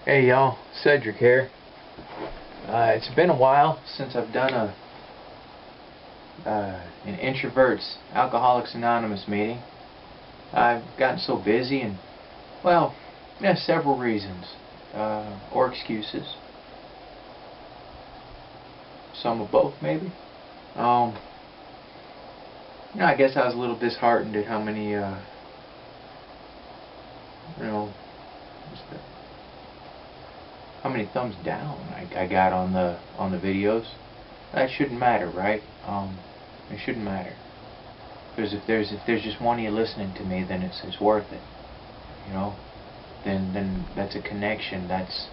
Hey y'all, Cedric here. It's been a while since I've done an Introverts Alcoholics Anonymous meeting. I've gotten so busy and, well, yeah, several reasons, or excuses. Some of both, maybe. I guess I was a little disheartened at how many, how many thumbs down I got on the videos. That shouldn't matter, right? It shouldn't matter. Because if there's just one of you listening to me, then it's worth it. Then that's a connection. That's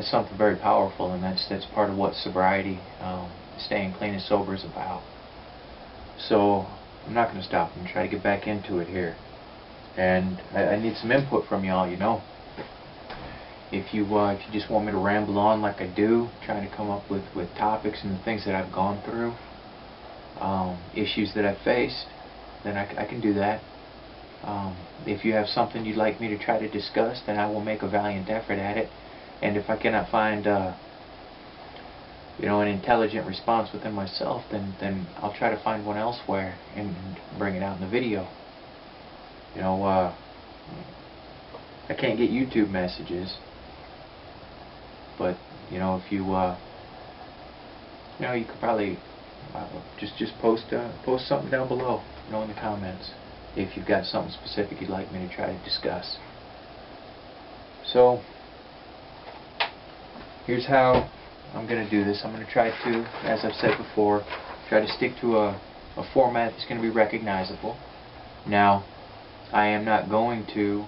something very powerful, and that's part of what sobriety, staying clean and sober is about. So I'm not going to stop. I'm going to try to get back into it here, and I need some input from y'all. If you just want me to ramble on like I do, trying to come up with topics and the things that I've gone through, issues that I've faced, then I can do that. If you have something you'd like me to try to discuss, then I will make a valiant effort at it. And if I cannot find an intelligent response within myself, then I'll try to find one elsewhere and bring it out in the video. I can't get YouTube messages, but if you you could probably just post something down below, in the comments, if you've got something specific you'd like me to try to discuss. So here's how I'm going to do this. I'm going to try to, as I've said before, try to stick to a format that's going to be recognizable. Now, I am not going to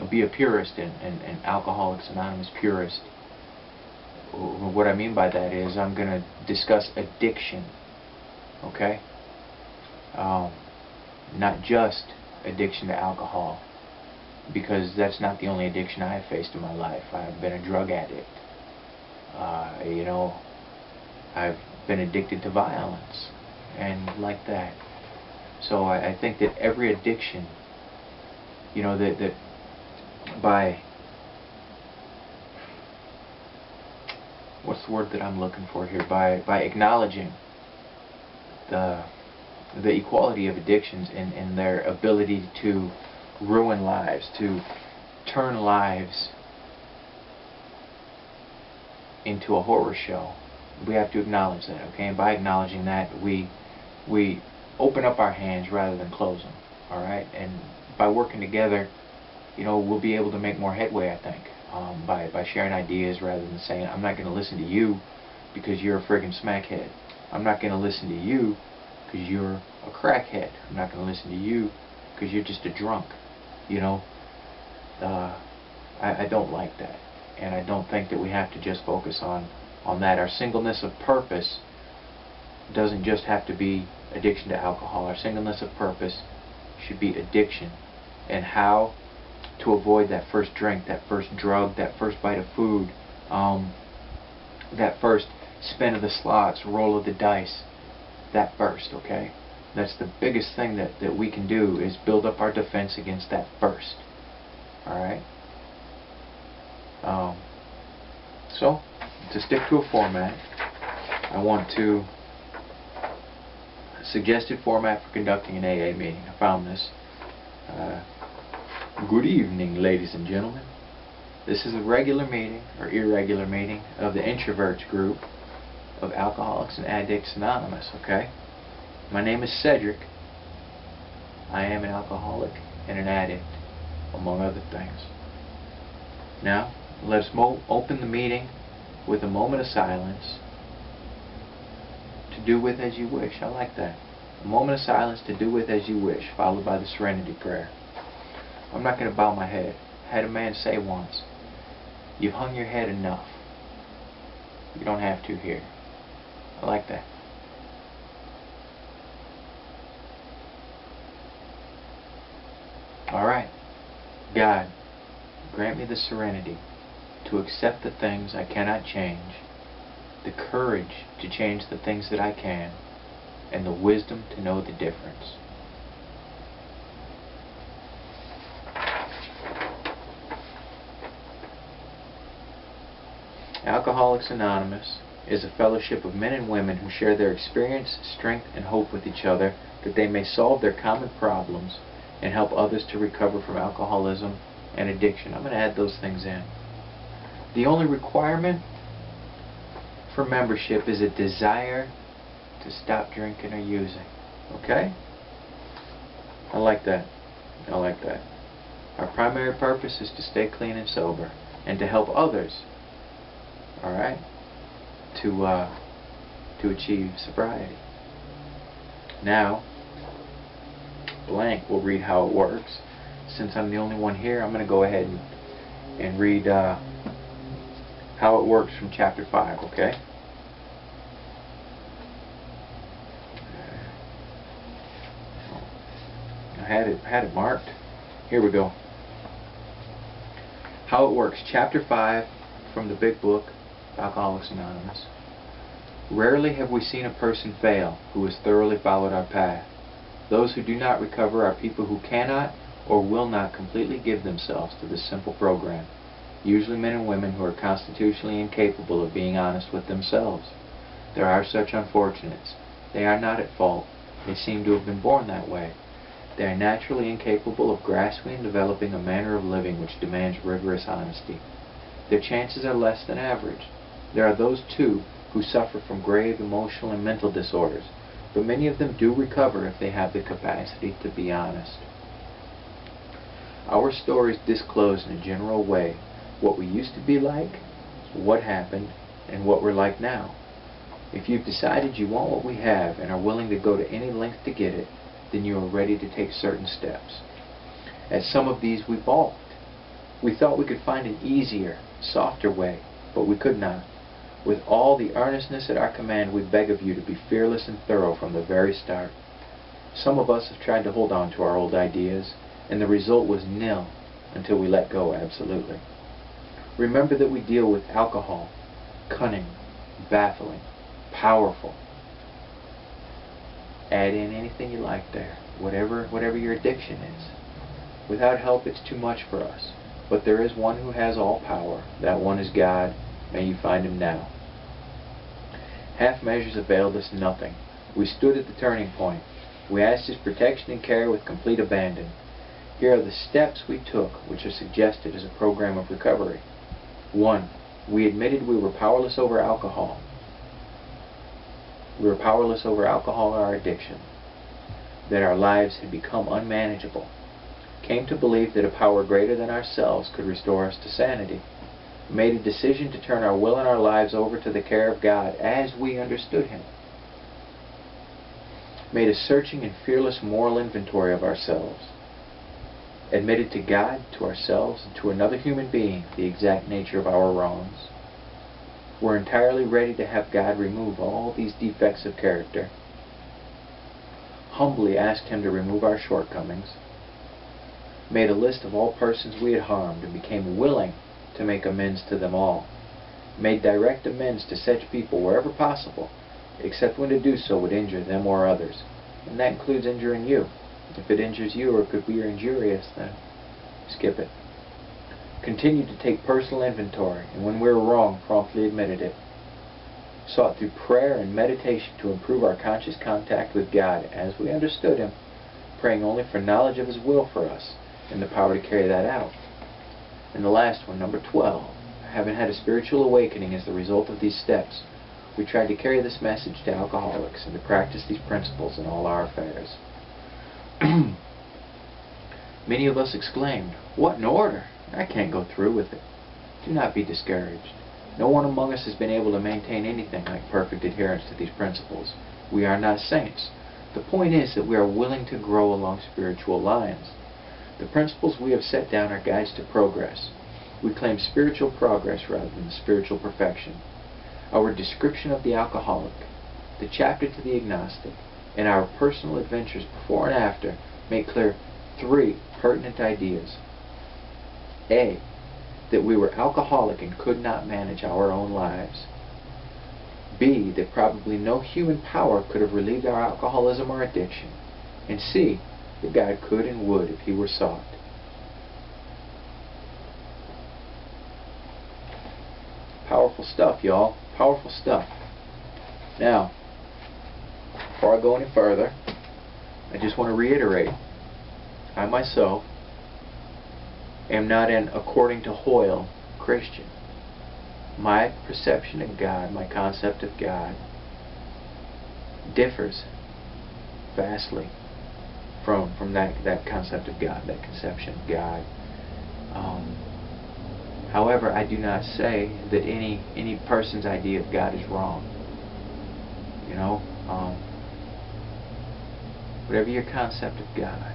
be a purist and Alcoholics Anonymous purist. What I mean by that is I'm going to discuss addiction, okay? Not just addiction to alcohol, because that's not the only addiction I have faced in my life. I've been a drug addict. I've been addicted to violence and like that. So I think that every addiction, that by, what's the word that I'm looking for here, by acknowledging the equality of addictions and their ability to ruin lives, to turn lives into a horror show, we have to acknowledge that, okay? And by acknowledging that, we open up our hands rather than close them, all right? And by working together, we'll be able to make more headway, I think, by sharing ideas rather than saying, I'm not going to listen to you because you're a friggin' smackhead. I'm not going to listen to you because you're a crackhead. I'm not going to listen to you because you're just a drunk. I don't like that, and I don't think that we have to just focus on that. Our singleness of purpose doesn't just have to be addiction to alcohol. Our singleness of purpose should be addiction, and how to avoid that first drink, that first drug, that first bite of food, that first spin of the slots, roll of the dice, that first, okay? That's the biggest thing that we can do, is build up our defense against that first. Alright? So, to stick to a format, I want to suggested format for conducting an AA meeting. I found this. Good evening, ladies and gentlemen. This is a regular meeting, or irregular meeting, of the Introverts group of Alcoholics and Addicts Anonymous, okay? My name is Cedric. I am an alcoholic and an addict, among other things. Now, let's open the meeting with a moment of silence to do with as you wish. I like that. A moment of silence to do with as you wish, followed by the serenity prayer. I'm not going to bow my head. I had a man say once, you've hung your head enough. You don't have to here. I like that. Alright. God, grant me the serenity to accept the things I cannot change, the courage to change the things that I can, and the wisdom to know the difference. Alcoholics Anonymous is a fellowship of men and women who share their experience, strength, and hope with each other that they may solve their common problems and help others to recover from alcoholism and addiction. I'm going to add those things in. The only requirement for membership is a desire to stop drinking or using. Okay? I like that. I like that. Our primary purpose is to stay clean and sober and to help others, alright, to achieve sobriety. Now, blank will read how it works. Since I'm the only one here, I'm going to go ahead and read how it works from chapter 5, okay? I had it marked. Here we go. How it works. Chapter 5 from the big book, Alcoholics Anonymous. Rarely have we seen a person fail who has thoroughly followed our path. Those who do not recover are people who cannot or will not completely give themselves to this simple program. Usually men and women who are constitutionally incapable of being honest with themselves. There are such unfortunates. They are not at fault. They seem to have been born that way. They are naturally incapable of grasping and developing a manner of living which demands rigorous honesty. Their chances are less than average. There are those, too, who suffer from grave emotional and mental disorders, but many of them do recover if they have the capacity to be honest. Our stories disclose in a general way what we used to be like, what happened, and what we're like now. If you've decided you want what we have and are willing to go to any length to get it, then you are ready to take certain steps. At some of these we balked. We thought we could find an easier, softer way, but we could not. With all the earnestness at our command, we beg of you to be fearless and thorough from the very start. Some of us have tried to hold on to our old ideas, and the result was nil until we let go absolutely. Remember that we deal with alcohol, cunning, baffling, powerful. Add in anything you like there, whatever your addiction is. Without help, it's too much for us. But there is one who has all power. That one is God. May you find him now. Half measures availed us nothing. We stood at the turning point. We asked his protection and care with complete abandon. Here are the steps we took, which are suggested as a program of recovery. 1. We admitted we were powerless over alcohol. We were powerless over alcohol and our addiction, that our lives had become unmanageable, came to believe that a power greater than ourselves could restore us to sanity, made a decision to turn our will and our lives over to the care of God as we understood him, made a searching and fearless moral inventory of ourselves, admitted to God, to ourselves, and to another human being the exact nature of our wrongs. We're entirely ready to have God remove all these defects of character. Humbly asked him to remove our shortcomings. Made a list of all persons we had harmed and became willing to make amends to them all. Made direct amends to such people wherever possible, except when to do so would injure them or others. And that includes injuring you. If it injures you or could be injurious, then skip it. Continued to take personal inventory, and when we were wrong, promptly admitted it. Sought through prayer and meditation to improve our conscious contact with God as we understood him, praying only for knowledge of his will for us and the power to carry that out. And the last one, number 12, having had a spiritual awakening as the result of these steps, we tried to carry this message to alcoholics and to practice these principles in all our affairs. Many of us exclaimed, "What an order! I can't go through with it." Do not be discouraged. No one among us has been able to maintain anything like perfect adherence to these principles. We are not saints. The point is that we are willing to grow along spiritual lines. The principles we have set down are guides to progress. We claim spiritual progress rather than spiritual perfection. Our description of the alcoholic, the chapter to the agnostic, and our personal adventures before and after make clear 3 pertinent ideas. A. That we were alcoholic and could not manage our own lives. B. That probably no human power could have relieved our alcoholism or addiction. And C. That God could and would if he were sought. Powerful powerful stuff, y'all. Powerful stuff. Now, before I go any further, I just want to reiterate, I myself am not an according to Hoyle Christian. My perception of God, my concept of God, differs vastly from that concept of God, that conception of God. However, I do not say that any person's idea of God is wrong. You know, whatever your concept of God,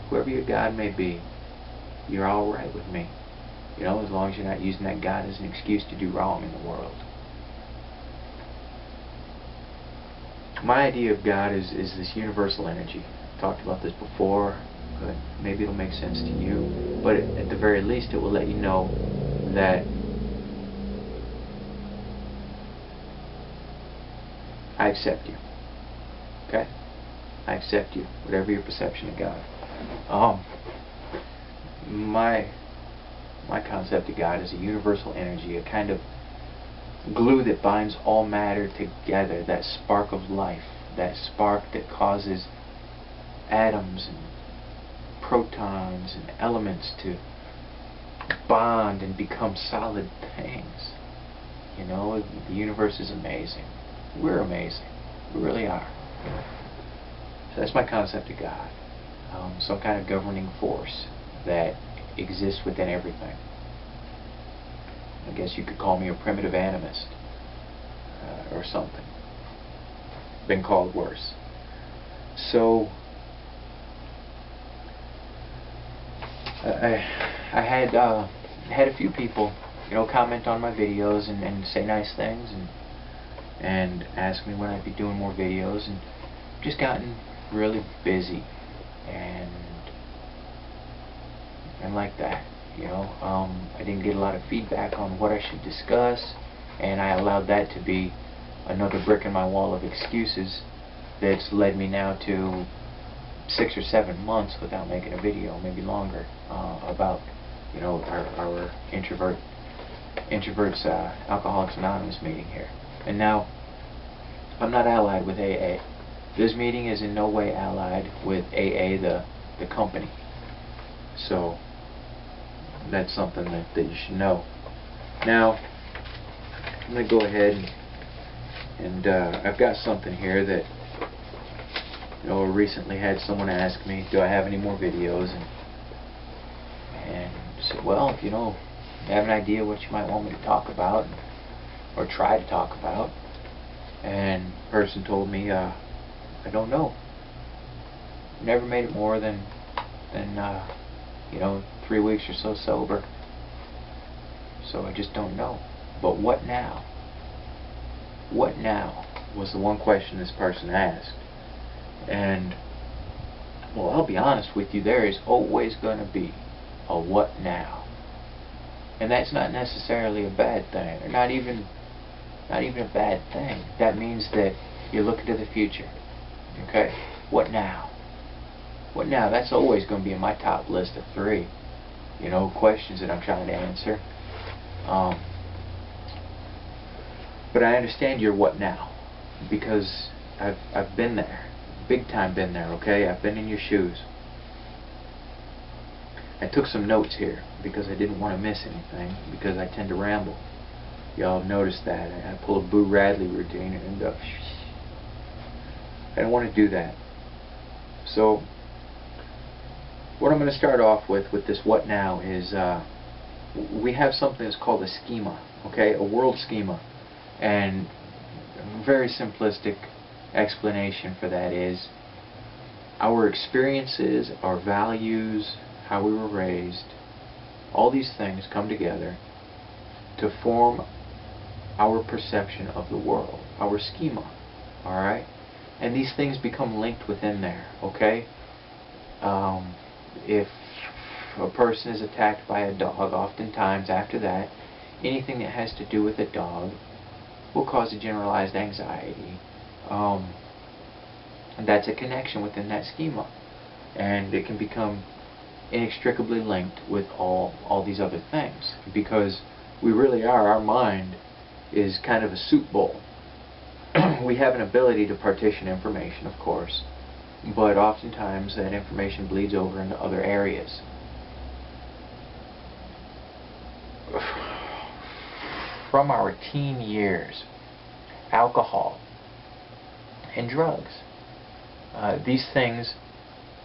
whoever your God may be, you're all right with me. You know, as long as you're not using that God as an excuse to do wrong in the world. My idea of God is this universal energy. I've talked about this before, but maybe it'll make sense to you. But at the very least, it will let you know that I accept you. Okay? I accept you, whatever your perception of God. My concept of God is a universal energy, a kind of glue that binds all matter together, that spark of life, that spark that causes atoms and protons and elements to bond and become solid things. You know, the universe is amazing. We're amazing. We really are. So that's my concept of God. Some kind of governing force that exists within everything. I guess you could call me a primitive animist or something. Been called worse. So I had a few people, you know, comment on my videos and say nice things and ask me when I'd be doing more videos, and just gotten really busy and like that, you know. I didn't get a lot of feedback on what I should discuss, and I allowed that to be another brick in my wall of excuses that's led me now to 6 or 7 months without making a video, maybe longer, about, you know, our Introverts Alcoholics Anonymous meeting here. And now, I'm not allied with AA. This meeting is in no way allied with AA, the company. So that's something that you should know. Now, I'm going to go ahead and I've got something here that, you know, recently had someone ask me, do I have any more videos? And I said, well, if you know, you have an idea what you might want me to talk about or try to talk about. And the person told me, I don't know. Never made it more than you know, 3 weeks or so sober. So I just don't know. But what now? What now was the one question this person asked. And, well, I'll be honest with you, there is always going to be a what now. And that's not necessarily a bad thing, or not even a bad thing. That means that you're looking to the future. Okay? What now? What now? That's always going to be in my top list of 3, you know, questions that I'm trying to answer. But I understand your what now, because I've been there, big time been there. Okay, I've been in your shoes. I took some notes here because I didn't want to miss anything, because I tend to ramble. Y'all have noticed that. I pull a Boo Radley routine and I don't want to do that. So what I'm going to start off with this what now is we have something that's called a schema, okay, a world schema, and a very simplistic explanation for that is our experiences, our values, how we were raised, all these things come together to form our perception of the world, our schema, alright? And these things become linked within there, okay? If a person is attacked by a dog, oftentimes after that, anything that has to do with a dog will cause a generalized anxiety. And that's a connection within that schema. And it can become inextricably linked with all these other things, because we really are. Our mind is kind of a soup bowl. We have an ability to partition information, of course, but oftentimes that information bleeds over into other areas. From our teen years, alcohol and drugs, these things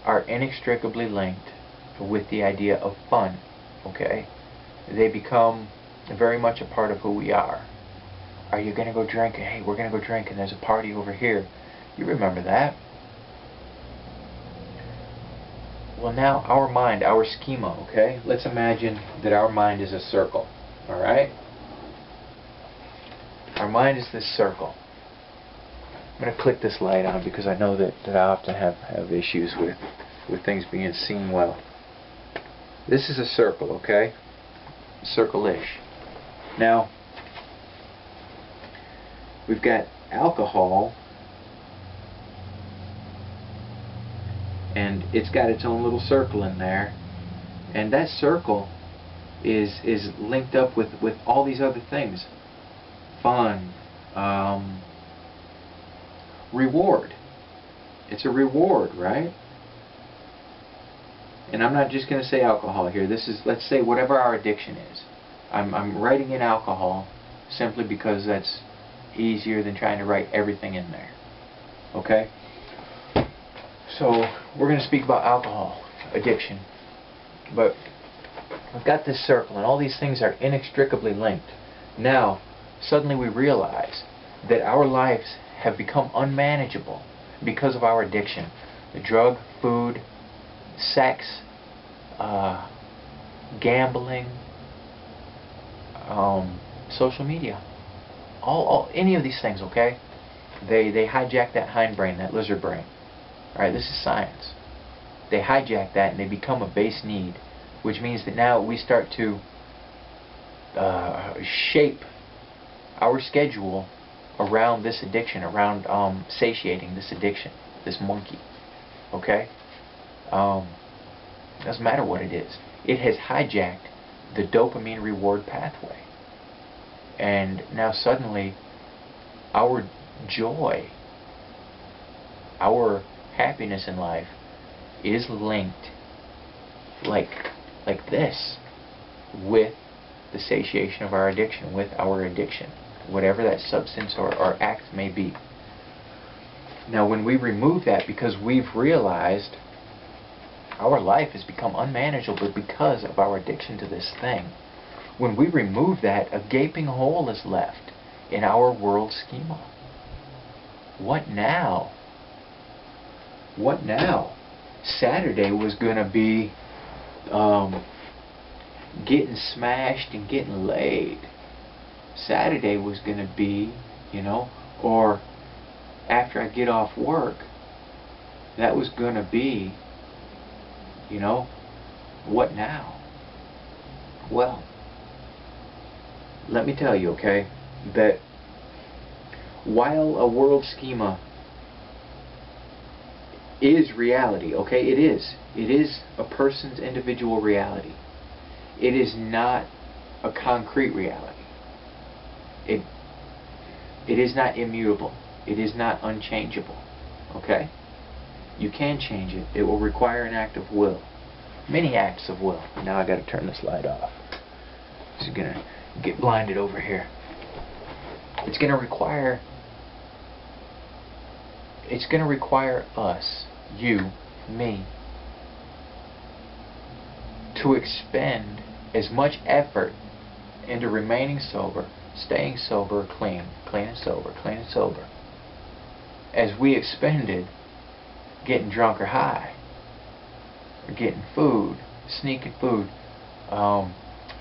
are inextricably linked with the idea of fun, okay? They become very much a part of who we are. Are you going to go drinking? Hey, we're going to go drinking. There's a party over here. You remember that. Well, now our mind, our schema, okay? Let's imagine that our mind is a circle, all right? Our mind is this circle. I'm going to click this light on because I know that I often have issues with things being seen well. This is a circle, okay? Circle-ish. Now, we've got alcohol, and it's got its own little circle in there, and that circle is linked up with all these other things. Fun, reward. It's a reward, right? And I'm not just going to say alcohol here. This is, let's say, whatever our addiction is. I'm writing in alcohol simply because that's easier than trying to write everything in there. Okay? So we're going to speak about alcohol addiction. But we've got this circle, and all these things are inextricably linked. Now, suddenly we realize that our lives have become unmanageable because of our addiction. The drug, food, sex, gambling, social media, any of these things, okay? They hijack that hindbrain, that lizard brain. All right, this is science. They hijack that and they become a base need, which means that now we start to shape our schedule around this addiction, around satiating this addiction, this monkey. Okay? Doesn't matter what it is. It has hijacked the dopamine reward pathway. And now suddenly our joy, our happiness in life is linked like this with the satiation of our addiction, with our addiction, whatever that substance or act may be. Now when we remove that, because we've realized our life has become unmanageable because of our addiction to this thing, when we remove that, a gaping hole is left in our world schema. What now? What now? Saturday was going to be getting smashed and getting laid. Saturday was going to be, or after I get off work, that was going to be, what now? Well, let me tell you, okay, that while a world schema is reality, okay, it is a person's individual reality. It is not a concrete reality. It is not immutable. It is not unchangeable. Okay? You can change it. It will require an act of will. Many acts of will. Now I got to turn this light off. This is going to get blinded over here. It's going to require us, you, me, to expend as much effort into remaining sober, staying sober, clean and sober, clean and sober, as we expended getting drunk or high, or getting food, sneaking food,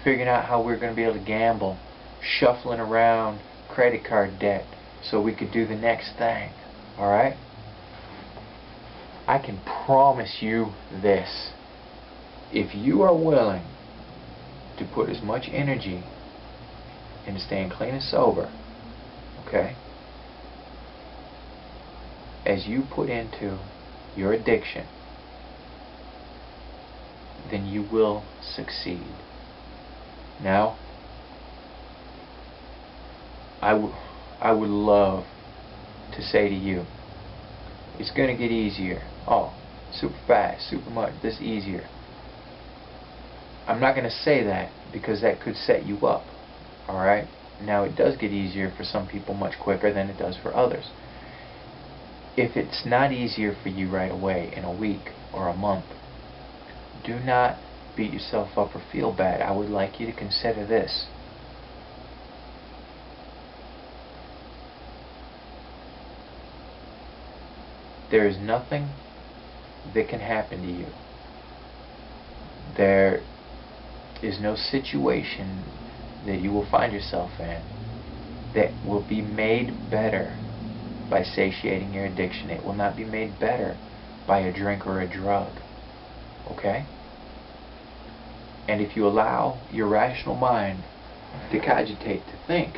figuring out how we're going to be able to gamble, shuffling around credit card debt so we could do the next thing. Alright? I can promise you this. If you are willing to put as much energy into staying clean and sober, okay, as you put into your addiction, then you will succeed. Now, I would love to say to you, it's going to get easier. Oh, super fast, super much, this easier. I'm not going to say that because that could set you up. Alright? Now it does get easier for some people much quicker than it does for others. If it's not easier for you right away in a week or a month, do not beat yourself up or feel bad. I would like you to consider this. There is nothing that can happen to you. There is no situation that you will find yourself in that will be made better by satiating your addiction. It will not be made better by a drink or a drug. Okay? And if you allow your rational mind to cogitate, to think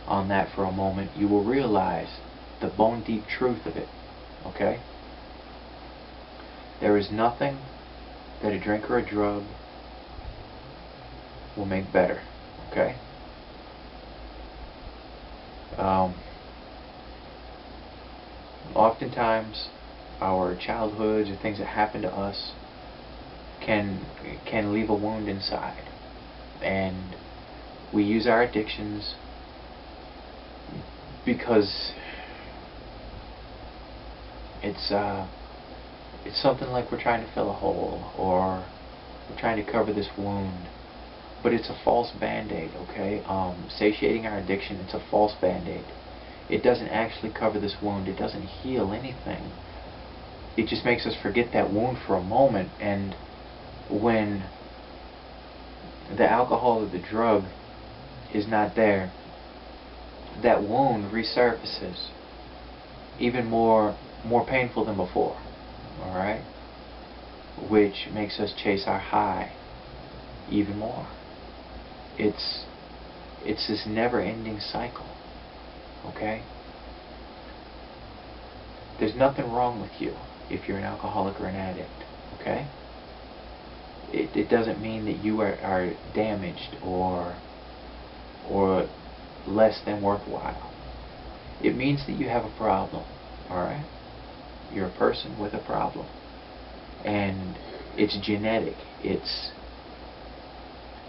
on that for a moment, you will realize the bone deep truth of it. Okay? There is nothing that a drink or a drug will make better. Okay? Oftentimes our childhoods or things that happen to us can leave a wound inside, and we use our addictions because it's something like we're trying to fill a hole, or we're trying to cover this wound, but it's a false band-aid. Okay? Satiating our addiction, it's a false band-aid. It doesn't actually cover this wound. It doesn't heal anything. It just makes us forget that wound for a moment, and when the alcohol or the drug is not there, that wound resurfaces even more painful than before. Alright? Which makes us chase our high even more. It's this never-ending cycle. Okay? There's nothing wrong with you if you're an alcoholic or an addict. Okay? It doesn't mean that you are damaged or less than worthwhile. It means that you have a problem. Alright? You're a person with a problem. And it's genetic. It's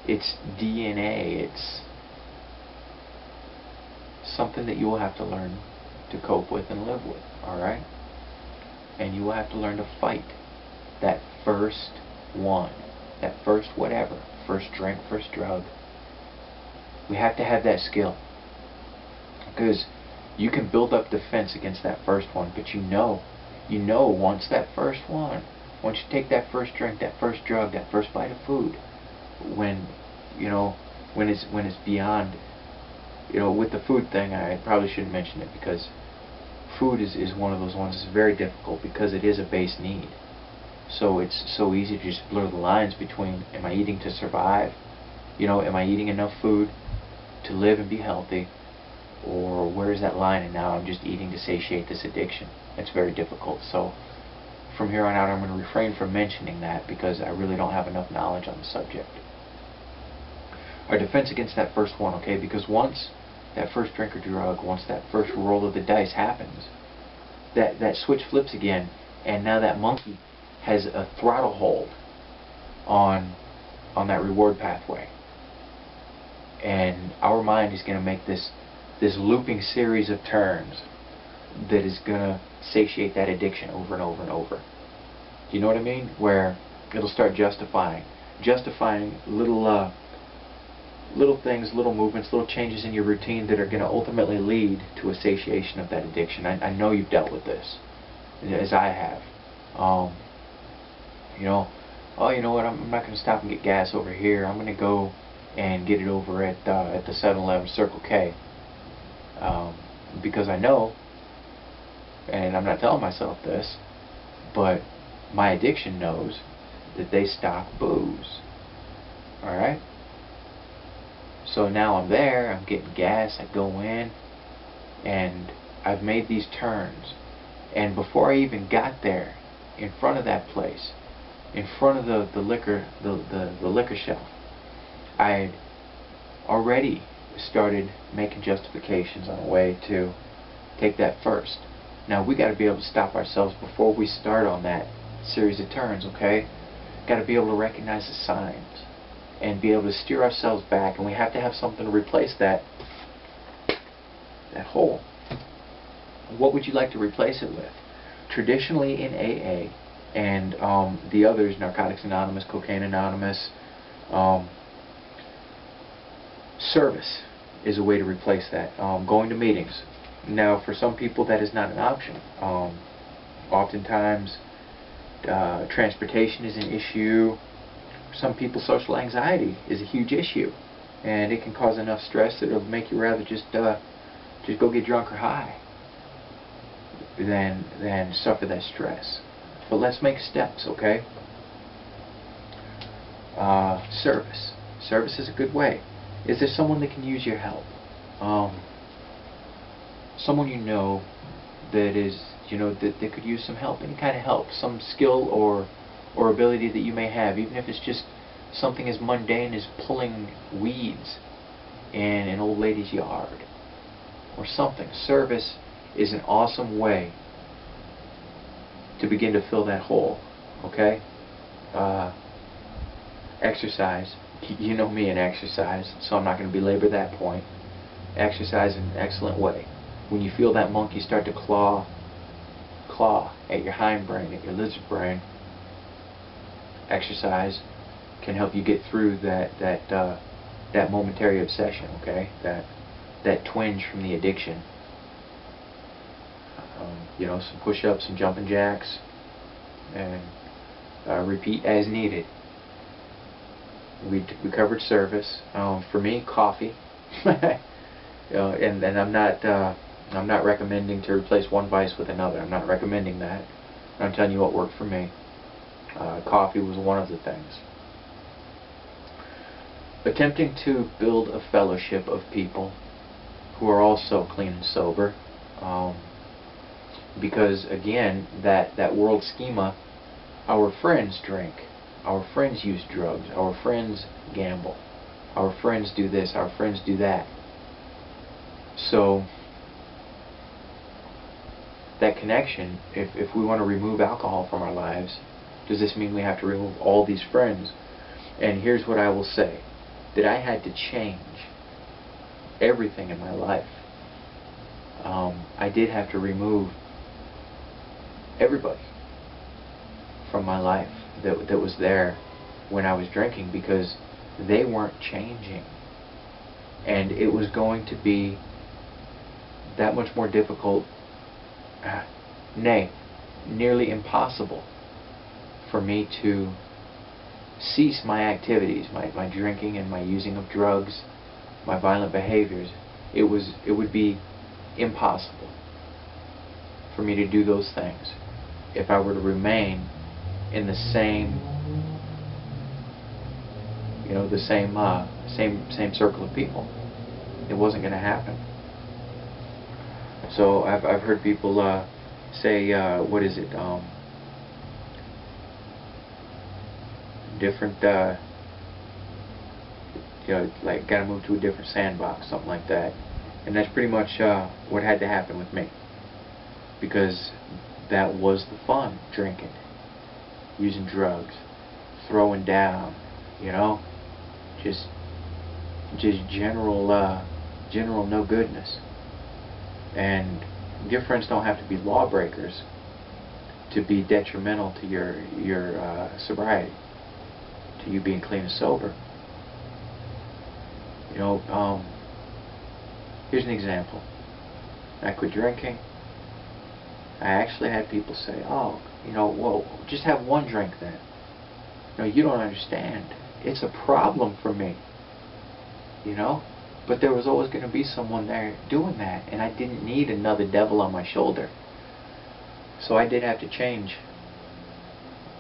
DNA. It's something that you will have to learn to cope with and live with. Alright? And you will have to learn to fight that first one. That first whatever. First drink, first drug. We have to have that skill. Because you can build up defense against that first one, but you know once that first one, once you take that first drink, that first drug, that first bite of food, when it's beyond, with the food thing, I probably shouldn't mention it, because food is one of those ones that's very difficult because it is a base need. So it's so easy to just blur the lines between, am I eating to survive? Am I eating enough food to live and be healthy? Or where is that line, and now I'm just eating to satiate this addiction? It's very difficult. So from here on out, I'm going to refrain from mentioning that because I really don't have enough knowledge on the subject. Our defense against that first one, okay? Because once that first drink or drug, once that first roll of the dice happens, that switch flips again, and now that monkey has a throttle hold on that reward pathway. And our mind is going to make this looping series of turns that is going to satiate that addiction over and over and over. Do you know what I mean? Where it'll start justifying little things, little movements, little changes in your routine that are going to ultimately lead to a satiation of that addiction. I know you've dealt with this, as I have. Oh, you know what, I'm not going to stop and get gas over here. I'm going to go and get it over at the 7-Eleven Circle K. Because I know, and I'm not telling myself this, but my addiction knows that they stock booze. Alright? So now I'm there, I'm getting gas, I go in, and I've made these turns. And before I even got there, in front of that place, in front of the liquor shelf, I had already started making justifications on a way to take that first. Now we got to be able to stop ourselves before we start on that series of turns, okay? Got to be able to recognize the signs and be able to steer ourselves back, and we have to have something to replace that hole. What would you like to replace it with? Traditionally in AA and the others, Narcotics Anonymous, Cocaine Anonymous, service is a way to replace that. Going to meetings. Now, for some people, that is not an option. Oftentimes, transportation is an issue. For some people, social anxiety is a huge issue, and it can cause enough stress that it'll make you rather just go get drunk or high than suffer that stress. But let's make steps, okay? Service. Service is a good way. Is there someone that can use your help? Someone you know that is, that could use some help, any kind of help, some skill or ability that you may have, even if it's just something as mundane as pulling weeds in an old lady's yard or something. Service is an awesome way to begin to fill that hole, okay? Exercise. You know me and exercise, so I'm not going to belabor that point. Exercise is an excellent way. When you feel that monkey start to claw at your hindbrain, at your lizard brain, exercise can help you get through that momentary obsession, okay? That twinge from the addiction. Some push-ups, some jumping jacks, and repeat as needed. We covered service. For me, coffee. And I'm not recommending to replace one vice with another. I'm not recommending that. I'm telling you what worked for me. Coffee was one of the things. Attempting to build a fellowship of people who are also clean and sober. Because again, that world schema, our friends drink, our friends use drugs, our friends gamble, our friends do this, our friends do that. So that connection, if we want to remove alcohol from our lives, does this mean we have to remove all these friends? And here's what I will say, that I had to change everything in my life. I did have to remove everybody from my life that was there when I was drinking, because they weren't changing, and it was going to be that much more difficult, nay, nearly impossible for me to cease my activities, my drinking and my using of drugs, my violent behaviors. It would be impossible for me to do those things if I were to remain in the same same circle of people. It wasn't going to happen. So I've heard people say, what is it? Different, like gotta move to a different sandbox, something like that. And that's pretty much what had to happen with me, because that was the fun, drinking, using drugs, throwing down, just general no goodness. And your friends don't have to be lawbreakers to be detrimental to your sobriety, to you being clean and sober. Here's an example. I quit drinking. I actually had people say, oh, well, just have one drink then. No, you don't understand. It's a problem for me. But there was always going to be someone there doing that, and I didn't need another devil on my shoulder. So I did have to change.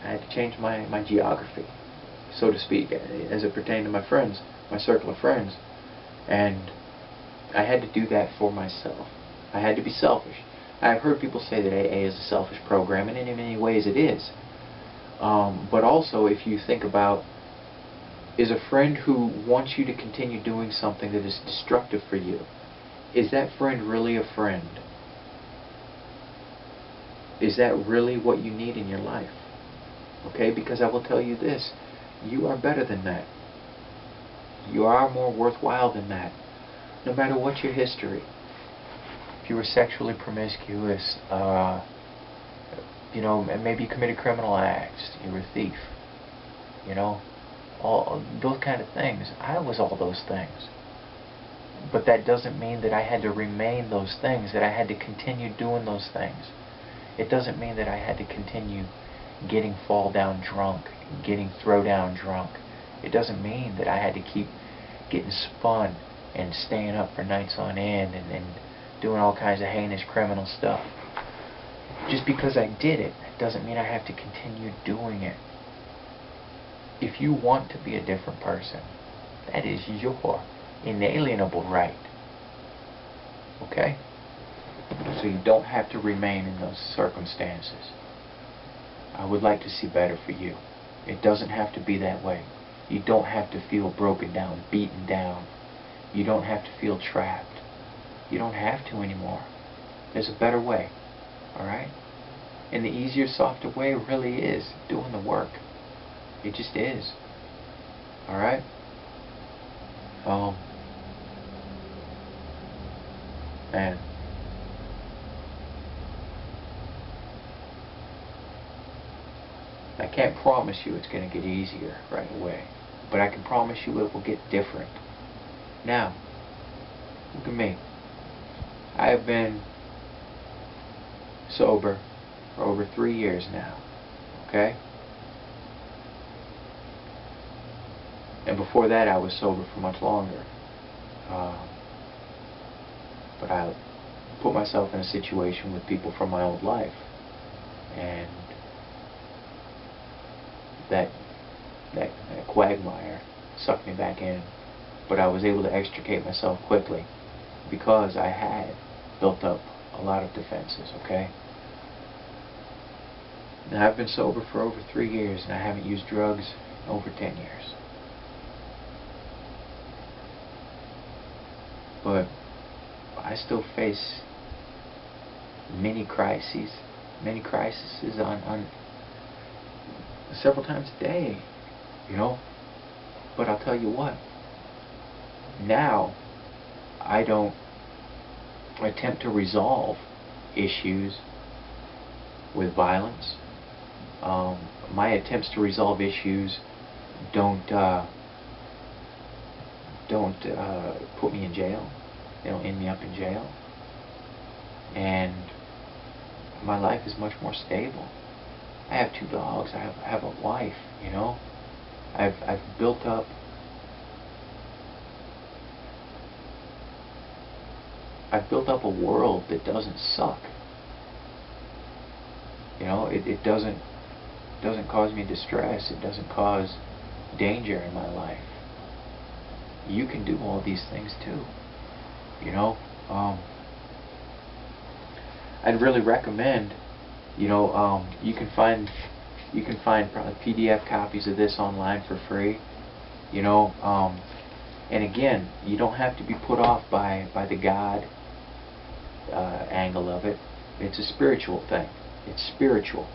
I had to change my geography, so to speak, as it pertained to my friends, my circle of friends. And I had to do that for myself. I had to be selfish. I've heard people say that AA is a selfish program, and in many ways it is. But also, if you think about is a friend who wants you to continue doing something that is destructive for you. Is that friend really a friend? Is that really what you need in your life? Okay, because I will tell you this, you are better than that. You are more worthwhile than that. No matter what your history. If you were sexually promiscuous, maybe you committed criminal acts, you were a thief, all those kind of things. I was all those things. But that doesn't mean that I had to remain those things, that I had to continue doing those things. It doesn't mean that I had to continue getting fall down drunk, getting throw down drunk. It doesn't mean that I had to keep getting spun and staying up for nights on end and doing all kinds of heinous criminal stuff. Just because I did it doesn't mean I have to continue doing it. If you want to be a different person, that is your inalienable right. Okay? So you don't have to remain in those circumstances. I would like to see better for you. It doesn't have to be that way. You don't have to feel broken down, beaten down. You don't have to feel trapped. You don't have to anymore. There's a better way. Alright? And the easier, softer way really is doing the work. It just is. Alright? Man. I can't promise you it's going to get easier right away. But I can promise you it will get different. Now, look at me. I have been sober for over 3 years now. Okay? And before that I was sober for much longer. But I put myself in a situation with people from my old life. And that quagmire sucked me back in. But I was able to extricate myself quickly because I had built up a lot of defenses, okay? Now I've been sober for over 3 years and I haven't used drugs in over 10 years. But I still face many crises on several times a day, But I'll tell you what, now I don't attempt to resolve issues with violence. My attempts to resolve issues don't put me in jail. They don't end me up in jail. And my life is much more stable. I have 2 dogs. I have a wife. I've built up a world that doesn't suck. It doesn't cause me distress. It doesn't cause danger in my life. You can do all these things too. I'd really recommend, you can find probably PDF copies of this online for free. And again, you don't have to be put off by the God angle of it. It's a spiritual thing. It's spiritual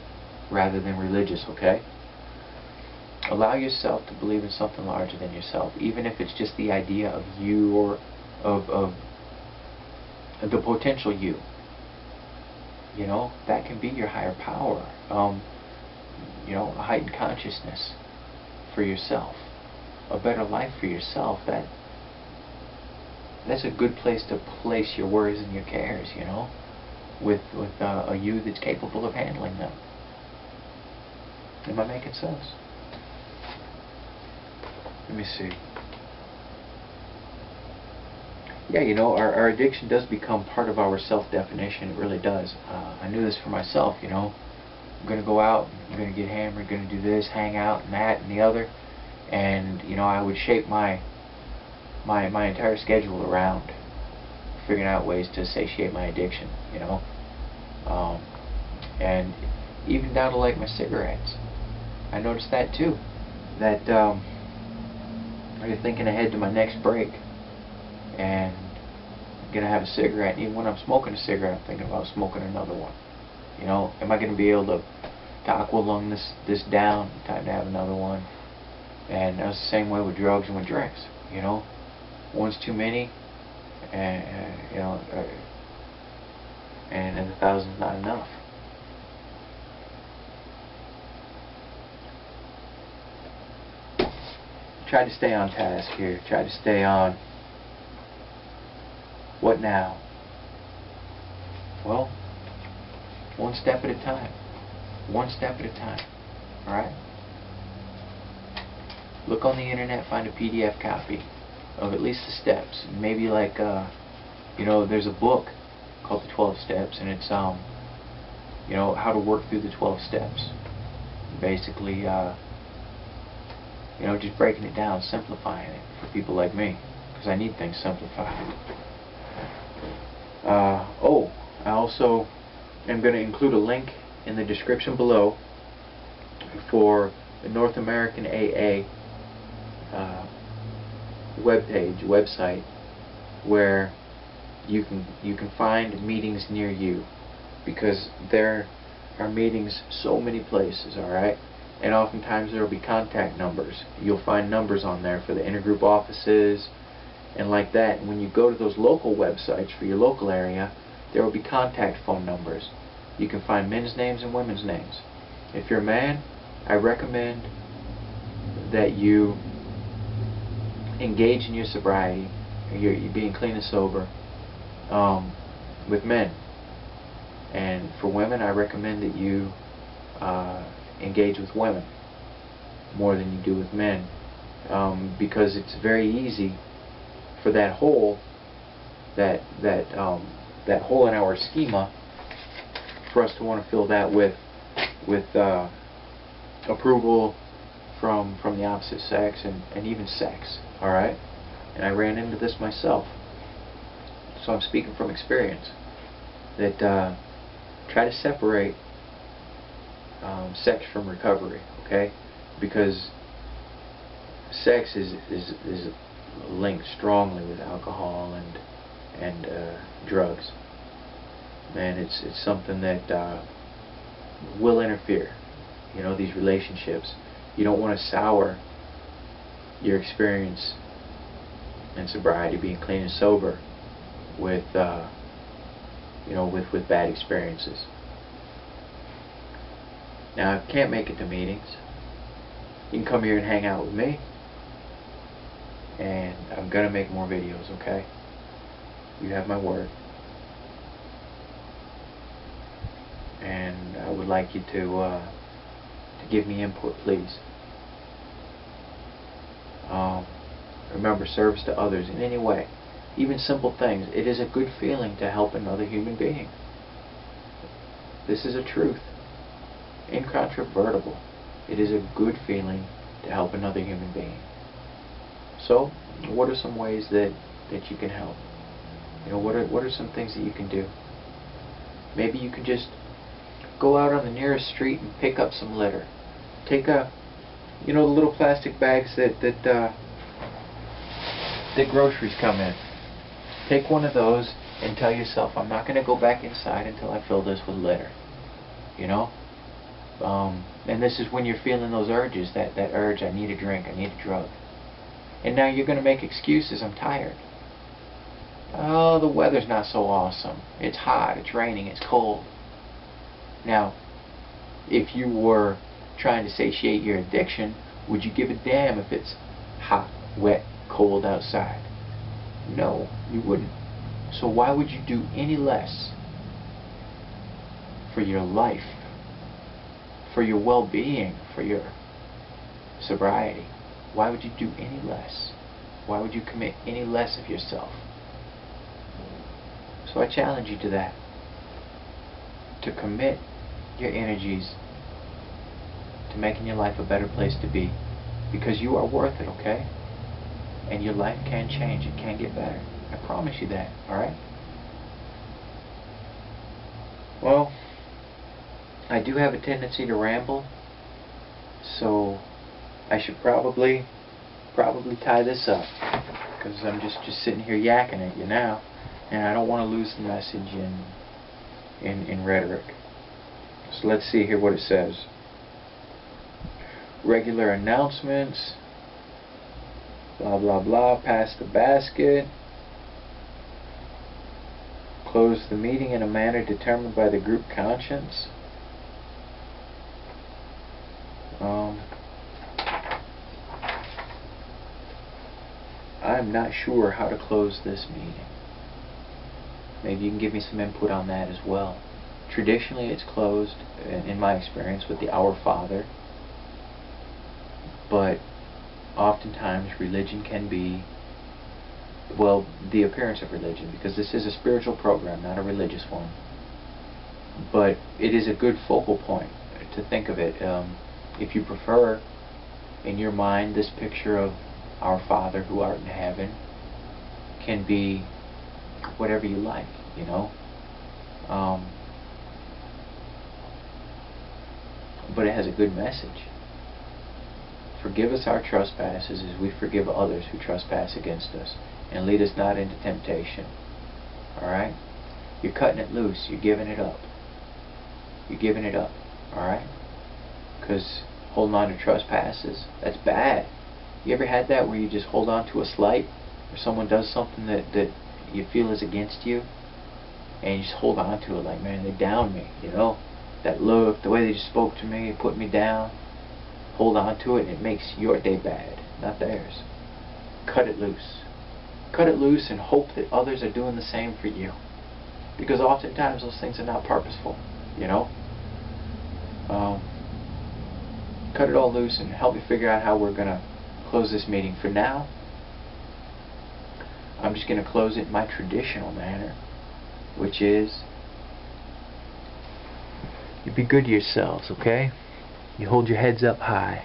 rather than religious, okay? Allow yourself to believe in something larger than yourself, even if it's just the idea of you or of the potential you. That can be your higher power. A heightened consciousness for yourself, a better life for yourself. That's a good place to place your worries and your cares, with a you that's capable of handling them. Am I making sense? Let me see. Yeah, our addiction does become part of our self-definition. It really does. I knew this for myself, I'm going to go out, I'm going to get hammered, going to do this, hang out, and that, and the other. And, I would shape my entire schedule around figuring out ways to satiate my addiction, And even down to, like, my cigarettes. I noticed that, too. That, Or thinking ahead to my next break, and I'm gonna have a cigarette. And even when I'm smoking a cigarette, I'm thinking about smoking another one. You know, am I gonna be able to aqua lung this down? Time to have another one. And that's the same way with drugs and with drinks. You know, one's too many, and and a thousand's not enough. Try to stay on task here. Try to stay on. What now? Well, one step at a time. One step at a time. Alright? Look on the internet, find a PDF copy of at least the steps. Maybe like, there's a book called The 12 Steps, and it's, how to work through the 12 steps. Basically, just breaking it down, simplifying it for people like me, because I need things simplified. I also am going to include a link in the description below for the North American AA website, where you can find meetings near you, because there are meetings so many places. All right. And oftentimes there will be contact numbers. You'll find numbers on there for the intergroup offices and like that. And when you go to those local websites for your local area, there will be contact phone numbers. You can find men's names and women's names. If you're a man, I recommend that you engage in your sobriety, you're being clean and sober, with men. And for women, I recommend that you engage with women more than you do with men, because it's very easy for that hole hole in our schema for us to want to fill that with approval from the opposite sex and even sex. All right, and I ran into this myself, so I'm speaking from experience. That try to separate sex from recovery, okay? Because sex is linked strongly with alcohol and drugs, and it's something that will interfere. These relationships. You don't want to sour your experience in sobriety, being clean and sober, with with bad experiences. Now, if you can't make it to meetings, you can come here and hang out with me, and I'm going to make more videos, okay? You have my word. And I would like you to give me input, please. Remember, service to others in any way, even simple things. It is a good feeling to help another human being. This is a truth. Incontrovertible. It is a good feeling to help another human being. So, what are some ways that you can help? What are some things that you can do? Maybe you can just go out on the nearest street and pick up some litter. Take the little plastic bags that groceries come in. Take one of those and tell yourself, I'm not going to go back inside until I fill this with litter. And this is when you're feeling those urges, that urge, I need a drink, I need a drug. And now you're going to make excuses, I'm tired. Oh, the weather's not so awesome. It's hot, it's raining, it's cold. Now, if you were trying to satiate your addiction, would you give a damn if it's hot, wet, cold outside? No, you wouldn't. So why would you do any less for your life, for your well-being, for your sobriety? Why would you do any less? Why would you commit any less of yourself? So I challenge you to that. To commit your energies to making your life a better place to be. Because you are worth it, okay? And your life can change. It can get better. I promise you that, alright? Well, I do have a tendency to ramble, so I should probably probably tie this up, because I'm just sitting here yakking at you now, and I don't want to lose the message in rhetoric. So let's see here what it says. Regular announcements, blah blah blah, pass the basket, close the meeting in a manner determined by the group conscience. I'm not sure how to close this meeting. Maybe you can give me some input on that as well. Traditionally it's closed, in my experience, with the Our Father, but oftentimes religion can be, well, the appearance of religion, because this is a spiritual program, not a religious one, but it is a good focal point to think of it. If you prefer, in your mind, this picture of Our Father who art in heaven can be whatever you like, you know. But it has a good message. Forgive us our trespasses as we forgive others who trespass against us, and lead us not into temptation. Alright? You're cutting it loose. You're giving it up. You're giving it up. Alright? Because holding on to trespasses, that's bad. You ever had that where you just hold on to a slight, or someone does something that you feel is against you, and you just hold on to it like, man, they downed me, you know? That look, the way they just spoke to me, put me down. Hold on to it, and it makes your day bad, not theirs. Cut it loose. Cut it loose and hope that others are doing the same for you. Because oftentimes those things are not purposeful, you know? Cut it all loose and help me figure out how we're going to close this meeting. For now, I'm just going to close it in my traditional manner, which is, you be good to yourselves, okay? You hold your heads up high.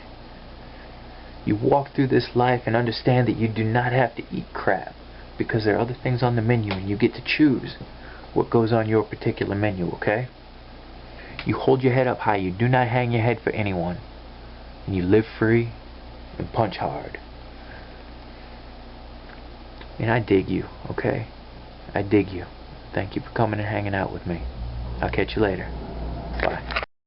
You walk through this life and understand that you do not have to eat crap, because there are other things on the menu and you get to choose what goes on your particular menu, okay? You hold your head up high. You do not hang your head for anyone. And you live free and punch hard. And I dig you, okay? I dig you. Thank you for coming and hanging out with me. I'll catch you later. Bye.